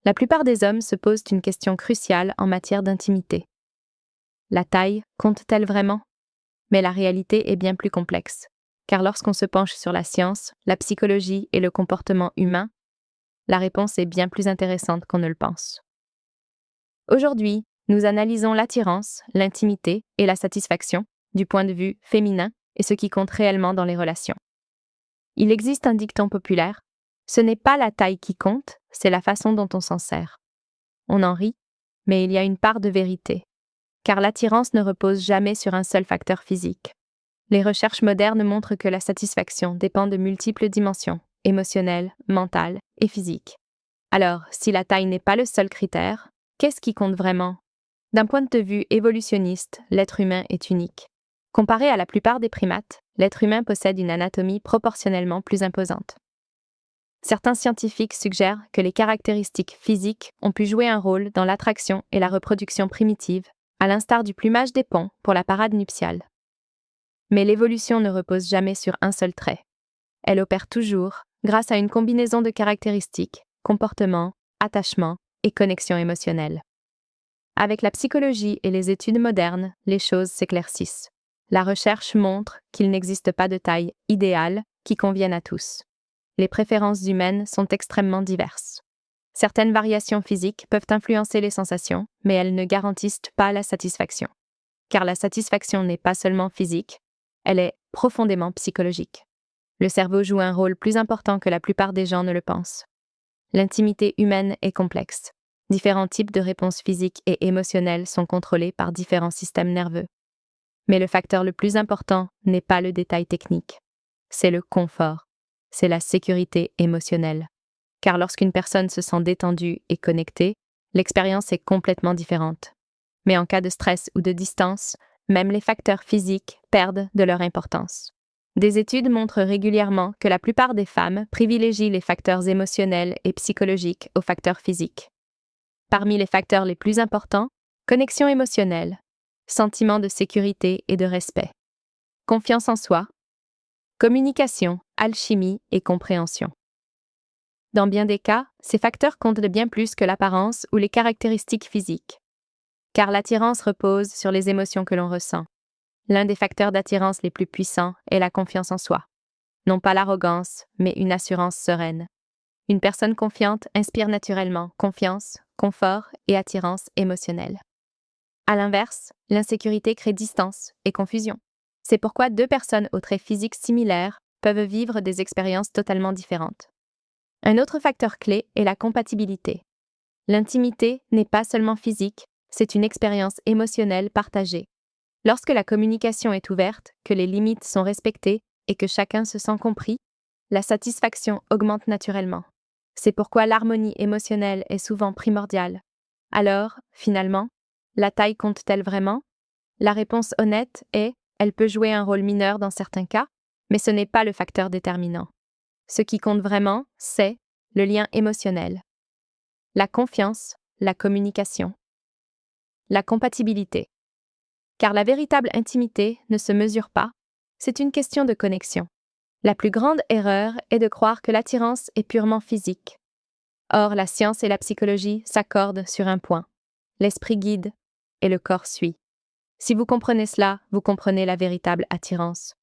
La plupart des hommes se posent une question cruciale en matière d'intimité. La taille compte-t-elle vraiment? Mais la réalité est bien plus complexe, car lorsqu'on se penche sur la science, la psychologie et le comportement humain, la réponse est bien plus intéressante qu'on ne le pense. Aujourd'hui, nous analysons l'attirance, l'intimité et la satisfaction du point de vue féminin et ce qui compte réellement dans les relations. Il existe un dicton populaire: ce n'est pas la taille qui compte, c'est la façon dont on s'en sert. On en rit, mais il y a une part de vérité, car l'attirance ne repose jamais sur un seul facteur physique. Les recherches modernes montrent que la satisfaction dépend de multiples dimensions, émotionnelles, mentales et physiques. Alors, si la taille n'est pas le seul critère, qu'est-ce qui compte vraiment? D'un point de vue évolutionniste, l'être humain est unique. Comparé à la plupart des primates, l'être humain possède une anatomie proportionnellement plus imposante. Certains scientifiques suggèrent que les caractéristiques physiques ont pu jouer un rôle dans l'attraction et la reproduction primitive, à l'instar du plumage des ponts pour la parade nuptiale. Mais l'évolution ne repose jamais sur un seul trait. Elle opère toujours grâce à une combinaison de caractéristiques, comportements, attachements et connexions émotionnelles. Avec la psychologie et les études modernes, les choses s'éclaircissent. La recherche montre qu'il n'existe pas de taille idéale qui convienne à tous. Les préférences humaines sont extrêmement diverses. Certaines variations physiques peuvent influencer les sensations, mais elles ne garantissent pas la satisfaction. Car la satisfaction n'est pas seulement physique, elle est profondément psychologique. Le cerveau joue un rôle plus important que la plupart des gens ne le pensent. L'intimité humaine est complexe. Différents types de réponses physiques et émotionnelles sont contrôlés par différents systèmes nerveux. Mais le facteur le plus important n'est pas le détail technique. C'est le confort. C'est la sécurité émotionnelle. Car lorsqu'une personne se sent détendue et connectée, l'expérience est complètement différente. Mais en cas de stress ou de distance, même les facteurs physiques perdent de leur importance. Des études montrent régulièrement que la plupart des femmes privilégient les facteurs émotionnels et psychologiques aux facteurs physiques. Parmi les facteurs les plus importants, connexion émotionnelle, sentiment de sécurité et de respect, confiance en soi, communication, alchimie et compréhension. Dans bien des cas, ces facteurs comptent bien plus que l'apparence ou les caractéristiques physiques. Car l'attirance repose sur les émotions que l'on ressent. L'un des facteurs d'attirance les plus puissants est la confiance en soi. Non pas l'arrogance, mais une assurance sereine. Une personne confiante inspire naturellement confiance, confort et attirance émotionnelle. À l'inverse, l'insécurité crée distance et confusion. C'est pourquoi deux personnes aux traits physiques similaires peuvent vivre des expériences totalement différentes. Un autre facteur clé est la compatibilité. L'intimité n'est pas seulement physique, c'est une expérience émotionnelle partagée. Lorsque la communication est ouverte, que les limites sont respectées et que chacun se sent compris, la satisfaction augmente naturellement. C'est pourquoi l'harmonie émotionnelle est souvent primordiale. Alors, finalement, la taille compte-t-elle vraiment? La réponse honnête est: elle peut jouer un rôle mineur dans certains cas, mais ce n'est pas le facteur déterminant. Ce qui compte vraiment, c'est le lien émotionnel, la confiance, la communication, la compatibilité. Car la véritable intimité ne se mesure pas, c'est une question de connexion. La plus grande erreur est de croire que l'attirance est purement physique. Or, la science et la psychologie s'accordent sur un point. L'esprit guide et le corps suit. Si vous comprenez cela, vous comprenez la véritable attirance.